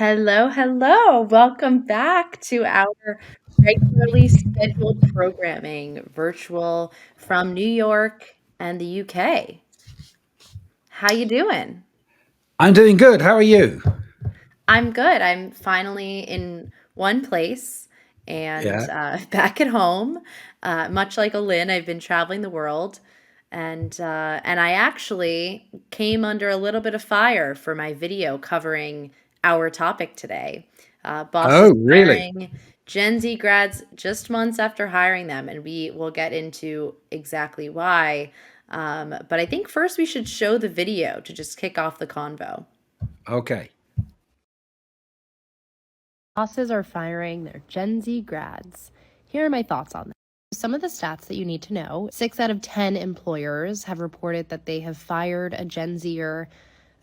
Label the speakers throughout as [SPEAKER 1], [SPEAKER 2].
[SPEAKER 1] Hello, hello. Welcome back to our regularly scheduled programming, virtual from New York and the UK. How you doing?
[SPEAKER 2] I'm doing good. How are you?
[SPEAKER 1] I'm good. I'm finally in one place and
[SPEAKER 2] Yeah.
[SPEAKER 1] back at home. Much like a Lynn, I've been traveling the world, and I actually came under a little bit of fire for my video covering our topic today. Bosses
[SPEAKER 2] Oh, really?
[SPEAKER 1] hiring Gen Z grads just months after hiring them, and we will get into exactly why. But I think first we should show the video to just kick off the convo.
[SPEAKER 2] Okay.
[SPEAKER 3] Bosses are firing their Gen Z grads. Here are my thoughts on this. Some of the stats that you need to know: 6 out of 10 employers have reported that they have fired a Gen Zer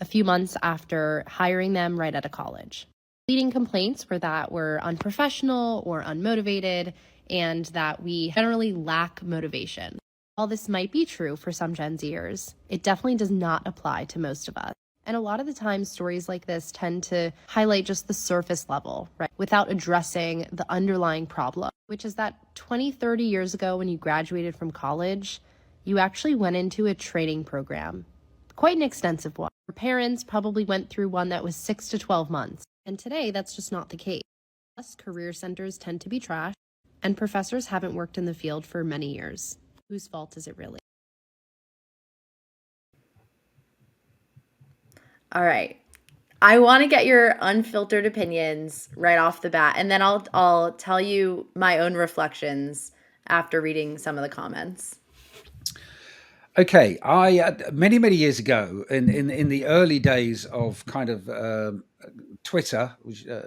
[SPEAKER 3] a few months after hiring them right out of college. Leading complaints were that we're unprofessional or unmotivated and that we generally lack motivation. While this might be true for some Gen Zers, it definitely does not apply to most of us. And a lot of the time, stories like this tend to highlight just the surface level, right? Without addressing the underlying problem, which is that 20, 30 years ago, when you graduated from college, you actually went into a training program, quite an extensive one. Your parents probably went through one that was 6 to 12 months. And today, that's just not the case. Plus, career centers tend to be trash, and professors haven't worked in the field for many years. Whose fault is it really?
[SPEAKER 1] All right. I want to get your unfiltered opinions right off the bat, and then I'll tell you my own reflections after reading some of the comments.
[SPEAKER 2] Okay. I many years ago, in the early days of kind of Twitter,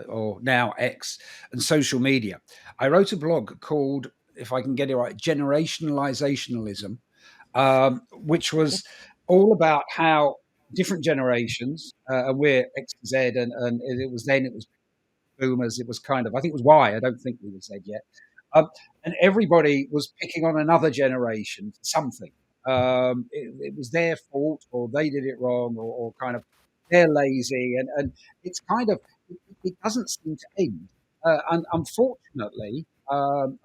[SPEAKER 2] or now X, and social media, I wrote a blog called, if I can get it right, generationalizationalism, which was all about how different generations, and we're X, Z, and it was boomers. It was kind of, I think it was Y. I don't think we were Z yet. Um, and everybody was picking on another generation for something. It was their fault, or they did it wrong, or kind of they're lazy, and it's kind of it doesn't seem to end. And unfortunately,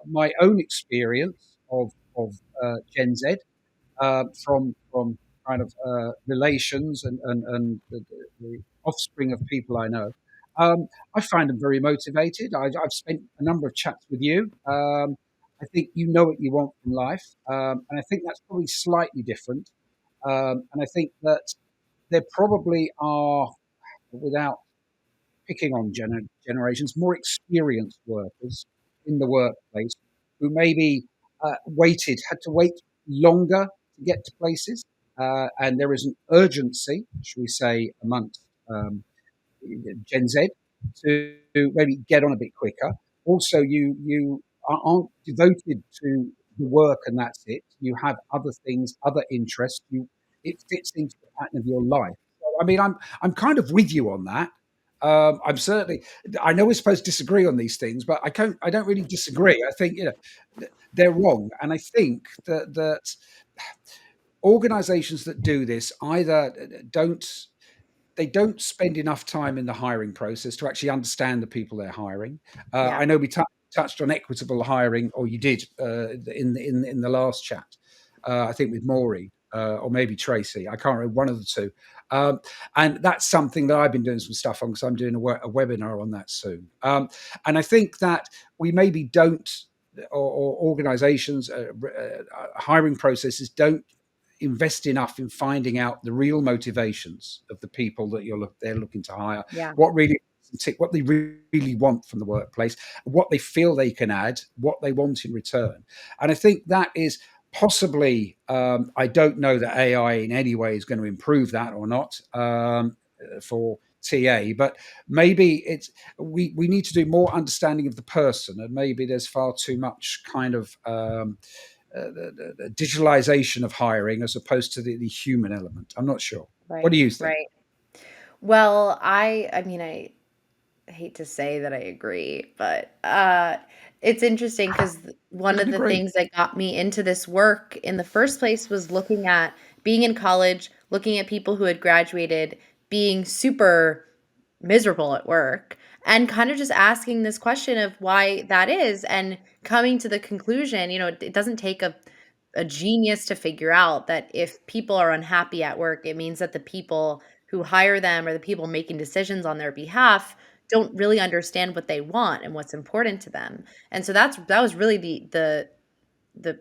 [SPEAKER 2] my own experience of Gen Z, from kind of relations and the offspring of people I know. I find them very motivated. I've spent a number of chats with you. I think you know what you want from life, and I think that's probably slightly different. And I think that there probably are, without picking on generations, more experienced workers in the workplace who maybe had to wait longer to get to places, and there is an urgency, should we say, amongst Gen Z to maybe get on a bit quicker. Also, you aren't devoted to the work and that's it. You have other things, other interests. You It fits into the pattern of your life. So, I mean, I'm kind of with you on that. I'm certainly. I know we're supposed to disagree on these things, but I don't really disagree. I think they're wrong, and I think that organisations that do this either don't they don't spend enough time in the hiring process to actually understand the people they're hiring.
[SPEAKER 1] Yeah.
[SPEAKER 2] I know we touched on equitable hiring, or you did, in the last chat. I think with Maury, or maybe Tracy. I can't remember, one of the two. Um, and that's something that I've been doing some stuff on, because I'm doing a webinar on that soon. And I think that we maybe don't, or organisations, hiring processes don't invest enough in finding out the real motivations of the people that they're looking to hire,
[SPEAKER 1] Yeah.
[SPEAKER 2] what really what they really want from the workplace, what they feel they can add, what they want in return. And I think that is possibly, I don't know that AI in any way is going to improve that or not, for TA, but maybe we need to do more understanding of the person, and maybe there's far too much kind of the digitalization of hiring as opposed to the human element. I'm not sure. What do
[SPEAKER 1] Right.
[SPEAKER 2] you think?
[SPEAKER 1] Right. Well, I mean, I hate to say that I agree, but it's interesting because one
[SPEAKER 2] You
[SPEAKER 1] of
[SPEAKER 2] can
[SPEAKER 1] the
[SPEAKER 2] agree.
[SPEAKER 1] things that got me into this work in the first place was looking at being in college, looking at people who had graduated, being super miserable at work, and kind of just asking this question of why that is, and coming to the conclusion, it doesn't take a genius to figure out that if people are unhappy at work, it means that the people who hire them or the people making decisions on their behalf don't really understand what they want and what's important to them. And so that was really the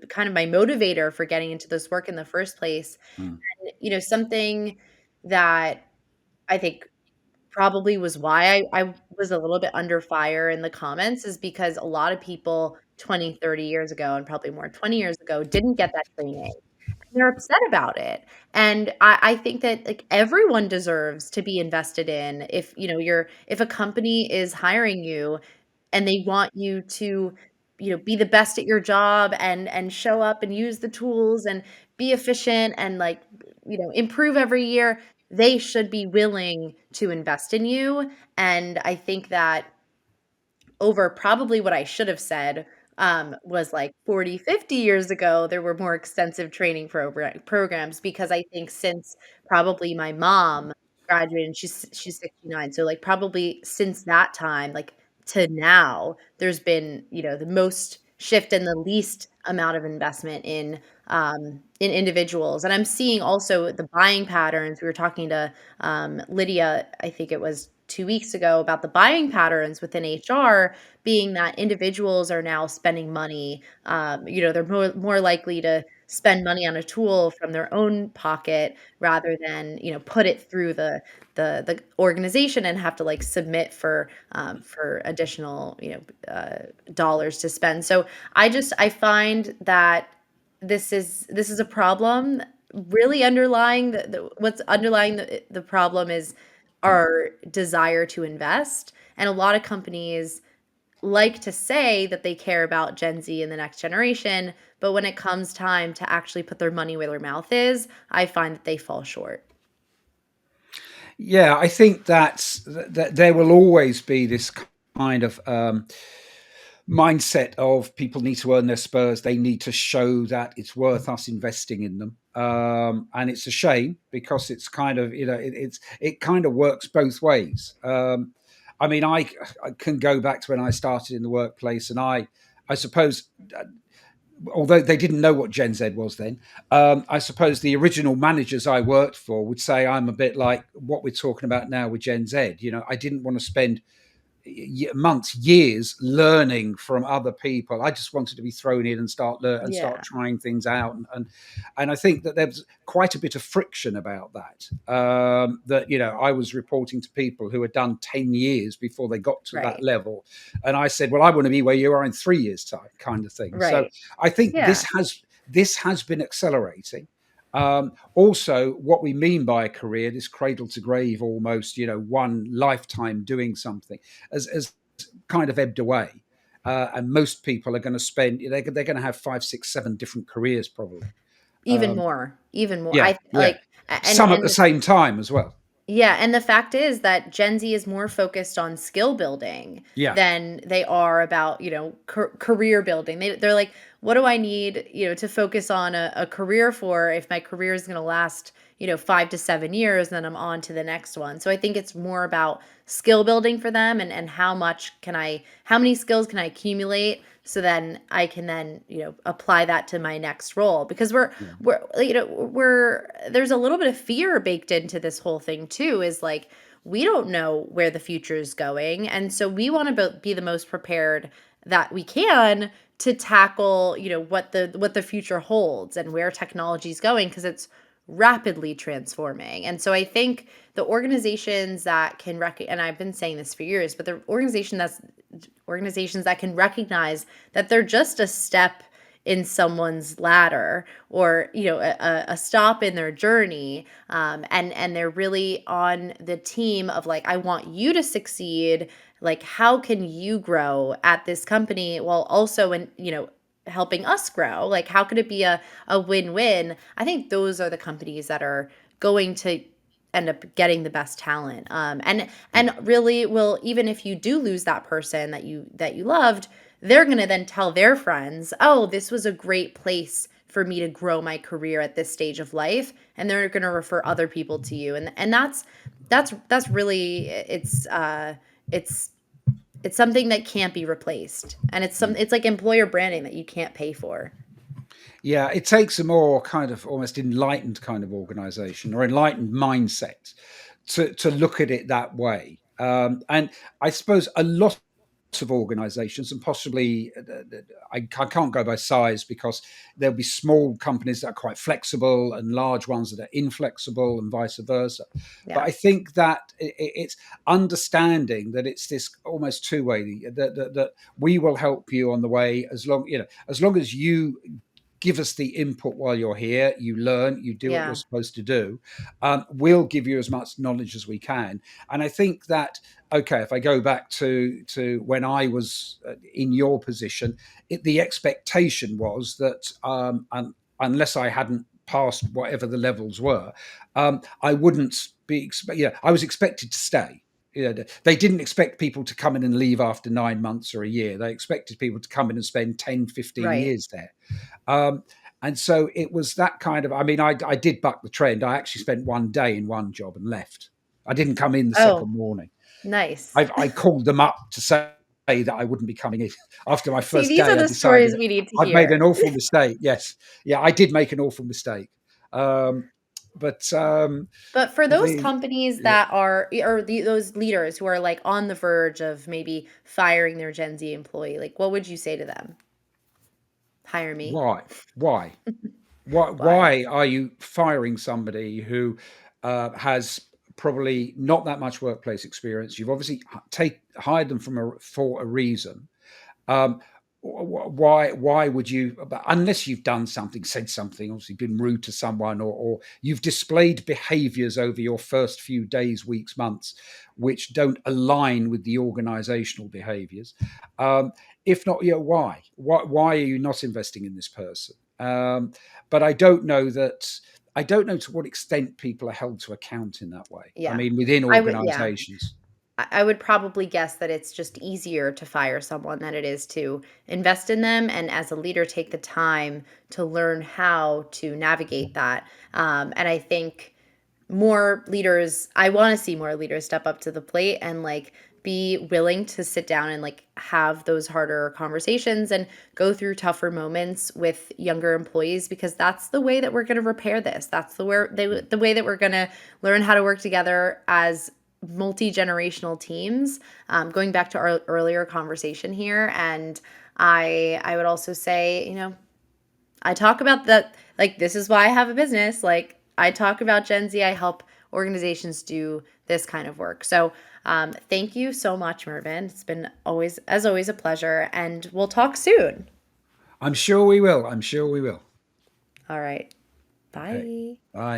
[SPEAKER 1] kind of my motivator for getting into this work in the first place.
[SPEAKER 2] Mm.
[SPEAKER 1] And, something that I think probably was why I was a little bit under fire in the comments, is because a lot of people 20, 30 years ago, and probably more 20 years ago, didn't get that training. They're upset about it. And I think that, like, everyone deserves to be invested in. If a company is hiring you and they want you to, be the best at your job and show up and use the tools and be efficient and, like, improve every year, they should be willing to invest in you. And I think that over probably what I should have said, was like 40, 50 years ago, there were more extensive training programs, because I think since probably my mom graduated, and she's 69, so, like, probably since that time, like, to now, there's been, the most shift and the least amount of investment in individuals. And I'm seeing also the buying patterns. We were talking to Lydia, I think it was 2 weeks ago, about the buying patterns within HR, being that individuals are now spending money. They're more likely to spend money on a tool from their own pocket rather than, put it through the organization and have to, like, submit for additional, dollars to spend. So I find that this is a problem. Really, underlying what's underlying the problem is
[SPEAKER 2] Mm.
[SPEAKER 1] our desire to invest. And a lot of companies like to say that they care about Gen Z and the next generation, but when it comes time to actually put their money where their mouth is, I find that they fall short.
[SPEAKER 2] Yeah, I think that there will always be this kind of mindset of people need to earn their spurs. They need to show that it's worth us investing in them. And it's a shame because it's kind of, it kind of works both ways. I mean, I can go back to when I started in the workplace, and I suppose, although they didn't know what Gen Z was then, I suppose the original managers I worked for would say I'm a bit like what we're talking about now with Gen Z. I didn't want to spend months, years learning from other people. I just wanted to be thrown in and start
[SPEAKER 1] Yeah,
[SPEAKER 2] trying things out, and I think that there's quite a bit of friction about that. That I was reporting to people who had done 10 years before they got to that
[SPEAKER 1] right,
[SPEAKER 2] level, and I said, "Well, I want to be where you are in 3 years' time," kind of thing. So
[SPEAKER 1] right.
[SPEAKER 2] I think
[SPEAKER 1] Yeah,
[SPEAKER 2] this has been accelerating. Also, what we mean by a career, this cradle to grave, almost, one lifetime doing something, as kind of ebbed away. And most people are going to spend, they're going to have 5, 6, 7 different careers probably.
[SPEAKER 1] even
[SPEAKER 2] Um,
[SPEAKER 1] more, even more.
[SPEAKER 2] yeah,
[SPEAKER 1] I
[SPEAKER 2] yeah.
[SPEAKER 1] like,
[SPEAKER 2] Some at the same time as well.
[SPEAKER 1] yeah, and the fact is that Gen Z is more focused on skill building
[SPEAKER 2] Yeah.
[SPEAKER 1] than they are about, career building. They're like, what do I need, to focus on a career for, if my career is going to last, 5 to 7 years, then I'm on to the next one. So I think it's more about skill building for them, and how many skills can I accumulate, so then I can then, apply that to my next role. Because
[SPEAKER 2] Yeah.
[SPEAKER 1] we're there's a little bit of fear baked into this whole thing too, is like, we don't know where the future is going, and so we want to be the most prepared that we can to tackle, what the future holds and where technology is going, because it's rapidly transforming. And so I think the organizations that can and I've been saying this for years, but the organizations that can recognize that they're just a step in someone's ladder, or, a stop in their journey, and they're really on the team of, like, I want you to succeed. Like, how can you grow at this company while also, helping us grow? Like, how could it be a win-win? I think those are the companies that are going to end up getting the best talent. And really, will, even if you do lose that person that you loved, they're going to then tell their friends, "Oh, this was a great place for me to grow my career at this stage of life," and they're going to refer other people to you. And That's really it's it's something that can't be replaced. And it's like employer branding that you can't pay for.
[SPEAKER 2] Yeah, it takes a more kind of almost enlightened kind of organization or enlightened mindset to look at it that way. And I suppose a lot of organizations, and possibly I can't go by size because there'll be small companies that are quite flexible and large ones that are inflexible and vice versa. But
[SPEAKER 1] Yeah.
[SPEAKER 2] I think that it's understanding that it's this almost two-way that we will help you on the way as long as you give us the input while you're here. You learn, you do what you're
[SPEAKER 1] Yeah.
[SPEAKER 2] supposed to do. We'll give you as much knowledge as we can. And I think that, okay, if I go back to when I was in your position, the expectation was that unless I hadn't passed whatever the levels were, I wouldn't be. Yeah, I was expected to stay. They didn't expect people to come in and leave after 9 months or a year. They expected people to come in and spend 10, 15
[SPEAKER 1] Right.
[SPEAKER 2] years there. Um, and so it was that kind of, I mean, I did buck the trend. I actually spent one day in one job and left. I didn't come in the
[SPEAKER 1] Oh,
[SPEAKER 2] second morning.
[SPEAKER 1] nice.
[SPEAKER 2] I called them up to say that I wouldn't be coming in. After my
[SPEAKER 1] See,
[SPEAKER 2] first
[SPEAKER 1] these are
[SPEAKER 2] day, I
[SPEAKER 1] the
[SPEAKER 2] decided
[SPEAKER 1] stories we need to
[SPEAKER 2] I'd made
[SPEAKER 1] hear.
[SPEAKER 2] an awful mistake. Yes. Yeah, I did make an awful mistake. But
[SPEAKER 1] But for those
[SPEAKER 2] the,
[SPEAKER 1] companies
[SPEAKER 2] yeah,
[SPEAKER 1] that are, or those leaders who are like on the verge of maybe firing their Gen Z employee, like what would you say to them? Hire me.
[SPEAKER 2] why? Why?
[SPEAKER 1] Why?
[SPEAKER 2] Why are you firing somebody who has probably not that much workplace experience? You've obviously hired them for a reason. Um, why would you, unless you've done something, said something, obviously been rude to someone, or you've displayed behaviors over your first few days, weeks, months, which don't align with the organizational behaviors? Um, if not, why are you not investing in this person? But I don't know to what extent people are held to account in that way. I
[SPEAKER 1] Yeah.
[SPEAKER 2] mean, within
[SPEAKER 1] I would, yeah.
[SPEAKER 2] organizations.
[SPEAKER 1] I would probably guess that it's just easier to fire someone than it is to invest in them. And as a leader, take the time to learn how to navigate that. And I think more leaders, I want to see more leaders step up to the plate and like be willing to sit down and like have those harder conversations and go through tougher moments with younger employees, because that's the way that we're going to repair this. That's the way that we're going to learn how to work together as multi-generational teams. Going back to our earlier conversation here, and I would also say, I talk about that, like, this is why I have a business. Like, I talk about Gen Z. I help organizations do this kind of work. So, thank you so much, Mervyn. It's been always, as always, a pleasure, and we'll talk soon.
[SPEAKER 2] I'm sure we will. I'm sure we will.
[SPEAKER 1] All right.
[SPEAKER 2] Okay.
[SPEAKER 1] Bye.
[SPEAKER 2] Bye.